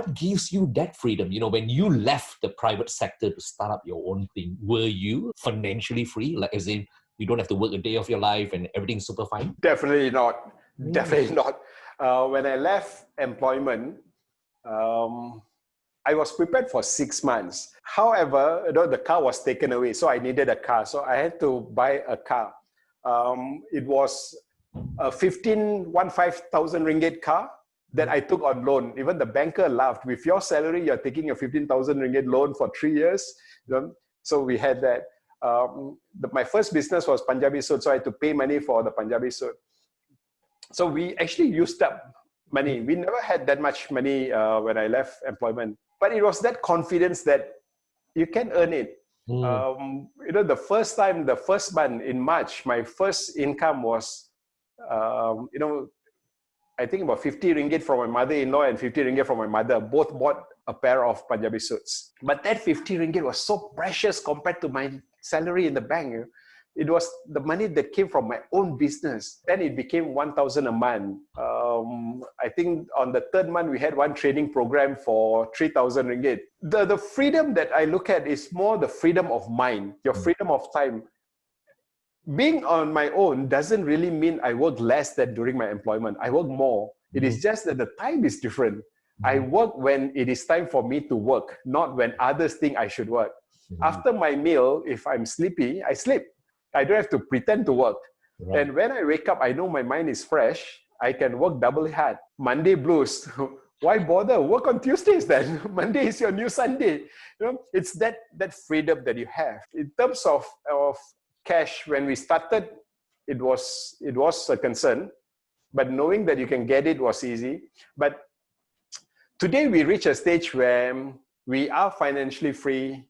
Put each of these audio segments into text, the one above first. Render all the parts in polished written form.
what gives you that freedom? You know, when you left the private sector to start up your own thing, were you financially free? Like, as in, you don't have to work a day of your life and everything's super fine? Definitely not. Definitely not. When I left employment, I was prepared for 6 months. However, the car was taken away, so I needed a car. So I had to buy a car. It was a 15,000 ringgit car that I took on loan. Even the banker laughed. With your salary, you're taking a 15,000 ringgit loan for 3 years. So we had that. My first business was Punjabi suit, so I had to pay money for the Punjabi suit. So we actually used up money. We never had that much money when I left employment. But it was that confidence that you can earn it. The first time, the first month in March, my first income was, I think about 50 ringgit from my mother-in-law and 50 ringgit from my mother. Both bought a pair of Punjabi suits. But that 50 ringgit was so precious compared to my salary in the bank. It was the money that came from my own business. Then it became 1,000 a month. I think on the third month, we had one training program for 3,000 ringgit. The freedom that I look at is more the freedom of mind, your freedom of time. Being on my own doesn't really mean I work less than during my employment. I work more. It is just that the time is different. I work when it is time for me to work, not when others think I should work. After my meal, if I'm sleepy, I sleep. I don't have to pretend to work. Right. And when I wake up, I know my mind is fresh. I can work double hard. Monday blues. Why bother? Work on Tuesdays then. Monday is your new Sunday. It's that freedom that you have. In terms of cash, when we started, it was a concern. But knowing that you can get it was easy. But today we reach a stage where we are financially free.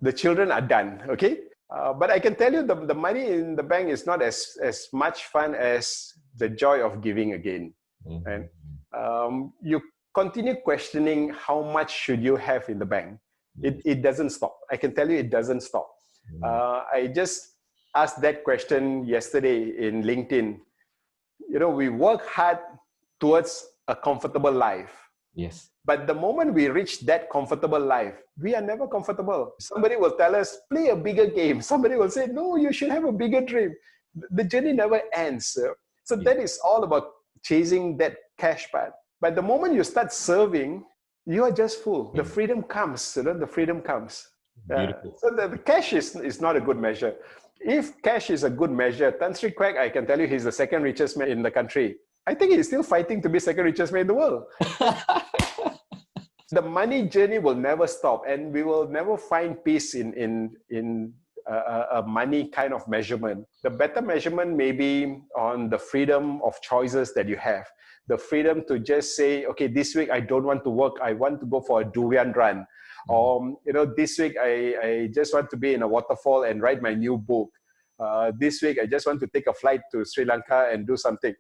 The children are done, okay? But I can tell you the money in the bank is not as much fun as the joy of giving again. And you continue questioning how much should you have in the bank. It doesn't stop. I can tell you it doesn't stop. I just asked that question yesterday in LinkedIn. We work hard towards a comfortable life. Yes. But the moment we reach that comfortable life, we are never comfortable. Somebody will tell us, play a bigger game. Somebody will say, no, you should have a bigger dream. The journey never ends. So that is all about chasing that cash part. But the moment you start serving, you are just full. The freedom comes. The freedom comes. So the cash is not a good measure. If cash is a good measure, Tan Sri Quek, I can tell you he's the second richest man in the country. I think he's still fighting to be second richest man in the world. The money journey will never stop, and we will never find peace in a money kind of measurement. The better measurement may be on the freedom of choices that you have. The freedom to just say, okay, this week I don't want to work. I want to go for a durian run. Or, this week I just want to be in a waterfall and write my new book. This week I just want to take a flight to Sri Lanka and do something.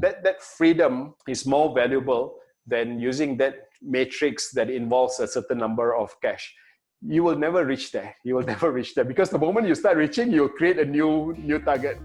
That freedom is more valuable than using that matrix that involves a certain number of cash. You will never reach there. You will never reach there, because the moment you start reaching, you'll create a new target.